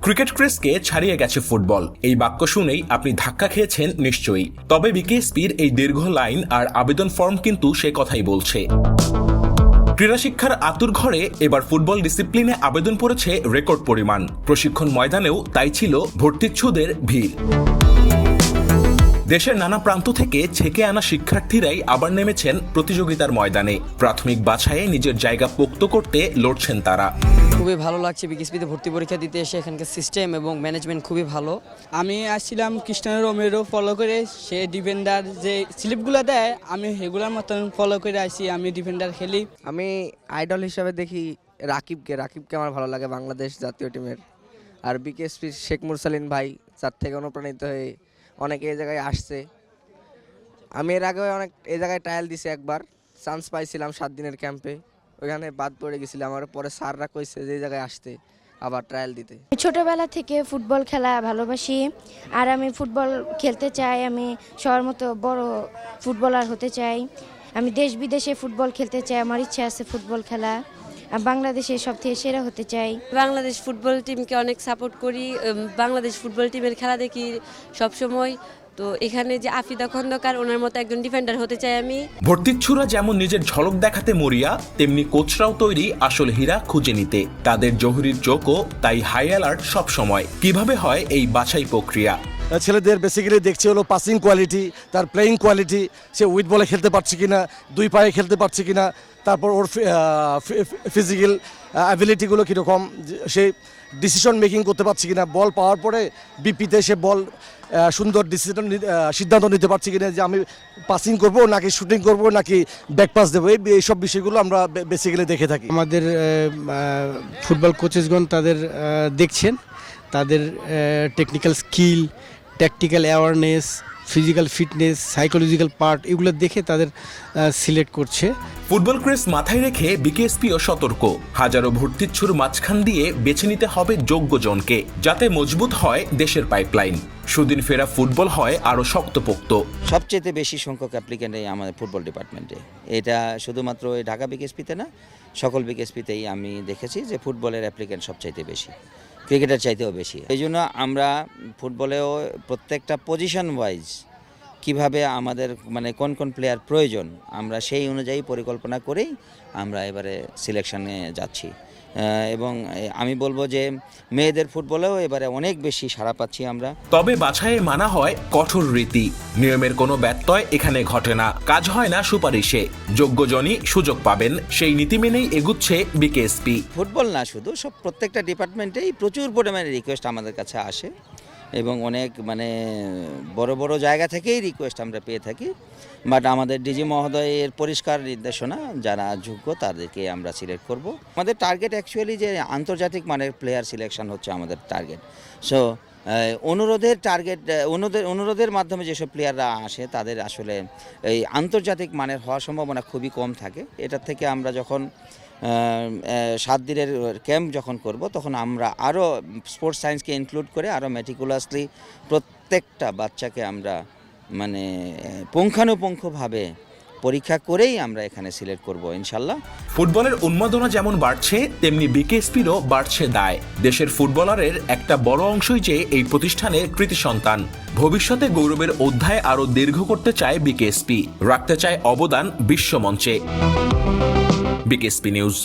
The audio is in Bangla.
ক্রিকেট ক্রেজকে ছাড়িয়ে গেছে ফুটবল, এই বাক্য শুনেই আপনি ধাক্কা খেয়েছেন নিশ্চয়ই। তবে বিকেএসপির এই দীর্ঘ লাইন আর আবেদন ফর্ম কিন্তু সে কথাই বলছে। ক্রীড়া শিক্ষার আতুর ঘরে এবার ফুটবল ডিসিপ্লিনে আবেদন পড়েছে রেকর্ড পরিমাণ। প্রশিক্ষণ ময়দানেও তাই ছিল ভর্তিচ্ছুদের ভিড়। দেশের নানা প্রান্ত থেকে ছেকে আনা শিক্ষার্থীরাই আবার নেমেছেন প্রতিযোগিতার ময়দানে। প্রাথমিক বাছাইয়ে নিজের জায়গা পোক্ত করতে লড়ছেন তারা। খুবই ভালো লাগছে বিকেএসপিতে ভর্তি পরীক্ষা দিতে এসে। এখানকার সিস্টেম এবং ম্যানেজমেন্ট খুবই ভালো। আমি আসছিলাম ক্রিস্টিয়ানো রোমেরো ফলো করে, সে ডিফেন্ডার যে স্লিপগুলো দেয় আমি সেগুলোর মতন ফলো করে আসি, আমি ডিফেন্ডার খেলি। আমি আইডল হিসাবে দেখি রাকিবকে আমার ভালো লাগে বাংলাদেশ জাতীয় টিমের। আর বিকেএসপির শেখ মুরসালিন ভাই, যার থেকে অনুপ্রাণিত হয়ে অনেকে এই জায়গায় আসছে। আমি এর আগে অনেক এই জায়গায় ট্রায়াল দিছি, একবার চান্স পাইছিলাম 7 দিনের ক্যাম্পে, ওইখানে বাদ পড়ে গেছিলাম। আমার পরে স্যাররা কইছে যে এই জায়গায় আসতে আবার ট্রায়াল দিতে। ছোটবেলা থেকে ফুটবল খেলা ভালোবাসি, আর আমি ফুটবল খেলতে চাই। আমি সবার মতো বড় ফুটবলার হতে চাই। আমি দেশ বিদেশে ফুটবল খেলতে চাই, আমার ইচ্ছা আছে ফুটবল খেলা। বাংলাদেশের সবথেকে সেরা হতে চাই। বাংলাদেশ ফুটবল টিমকে অনেক সাপোর্ট করি, বাংলাদেশ ফুটবল টিমের খেলা দেখি সবসময়। তো এখানে যে আফিদা খন্দকার, ওনার মতো একজন ডিফেন্ডার হতে চাই আমি। ভর্তিচ্ছুরা যেমন নিজের ঝলক দেখাতে মরিয়া, তেমনি কোচরাও তৈরি আসল হীরা খুঁজে নিতে। তাদের জহুরির চোখও তাই হাই অ্যালার্ট সব সময়। কিভাবে হয় এই বাছাই প্রক্রিয়া? ছেলেদের বেসিক্যালি দেখছি হলো পাসিং কোয়ালিটি, তার প্লেয়িং কোয়ালিটি, সে উইথ বলে খেলতে পারছে কিনা, দুই পায়ে খেলতে পারছে কিনা, তারপর ওর ফিজিক্যাল অ্যাবিলিটিগুলো কীরকম, সে ডিসিশন মেকিং করতে পারছে কিনা, বল পাওয়ার পরে বিপিতে সে বল সুন্দর সিদ্ধান্ত নিতে পারছি কিনা, যে আমি পাসিং করব নাকি শুটিং করব নাকি ব্যাক পাস দেবো, এইসব বিষয়গুলো আমরা বেসিক্যালি দেখে থাকি। আমাদের ফুটবল কোচেসগণ তাদের দেখছেন, তাদের technical skill, tactical awareness, physical fitness, psychological part, এগুলো দেখে তাদের সিলেক্ট করছে। ফুটবল ক্রেজ মাথায় রেখে বিকেএসপিও সতর্ক। হাজারো ভর্তিচ্ছুর মাঝখান দিয়ে বেছে নিতে হবে যোগ্য জনকে, যাতে মজবুত হয় দেশের পাইপলাইন, সুদিন ফেরা ফুটবল হয় আরও শক্তপোক্ত। সবচেয়ে বেশি সংখ্যক অ্যাপ্লিকেন্ট আমাদের ফুটবল ডিপার্টমেন্টে। এটা শুধুমাত্র এই ঢাকা বিকেএসপিতে না, সকল বিকেএসপিতেই আমি দেখেছি যে ফুটবলের অ্যাপ্লিকেন্ট সবচাইতে বেশি, ক্রিকেটের চাইতেও বেশি। এই জন্য আমরা ফুটবলেও প্রত্যেকটা পজিশন ওয়াইজ কিভাবে আমাদের কোন কোন প্লেয়ার প্রয়োজন, আমরা সেই অনুযায়ী পরিকল্পনা করেই আমরা এবারে সিলেকশনে যাচ্ছি। এবং আমি বলবো যে মেয়েদের ফুটবলেও এবারে অনেক বেশি সাড়া পাচ্ছি আমরা। তবে বাছাইয়ে মানা হয় কঠোর রীতি, নিয়মের কোনো ব্যত্যয় এখানে ঘটে না, কাজ হয় না সুপারিশে। যোগ্যজনই সুযোগ পাবেন, সেই নীতি মেনেই এগুচ্ছে বিকেএসপি। ফুটবল না শুধু, প্রত্যেকটা ডিপার্টমেন্টেই প্রচুর পরিমাণে রিকোয়েস্ট আমাদের কাছে আসে, এবং অনেক বড় বড় জায়গা থেকেই রিকোয়েস্ট আমরা পেয়ে থাকি। বাট আমাদের ডিজি মহোদয়ের পরিষ্কার নির্দেশনা, যারা যোগ্য তাদেরকে আমরা সিলেক্ট করব। আমাদের টার্গেট অ্যাকচুয়ালি যে আন্তর্জাতিক মানের প্লেয়ার সিলেকশন হচ্ছে আমাদের টার্গেট। সো অনুরোধের মাধ্যমে যেসব প্লেয়াররা আসে তাদের আসলে এই আন্তর্জাতিক মানের হওয়ার সম্ভাবনা খুবই কম থাকে। এটার থেকে আমরা যখন 7 দিনের ক্যাম্প যখন করব, তখন আমরা আরও স্পোর্টস সায়েন্সকে ইনক্লুড করে আরও মেটিকুলাসলি প্রত্যেকটা বাচ্চাকে আমরা পুঙ্খানুপুঙ্খভাবে পরীক্ষা করেই আমরা এখানে সিলেক্ট করব ইনশাল্লাহ। ফুটবলের উন্মাদনা যেমন বাড়ছে, তেমনি বিকেএসপিরও বাড়ছে দায়। দেশের ফুটবলারের একটা বড় অংশই যে এই প্রতিষ্ঠানের কৃতি সন্তান। ভবিষ্যতে গৌরবের অধ্যায় আরও দীর্ঘ করতে চায় বিকেএসপি, রাখতে চায় অবদান বিশ্বমঞ্চে। BKSP news.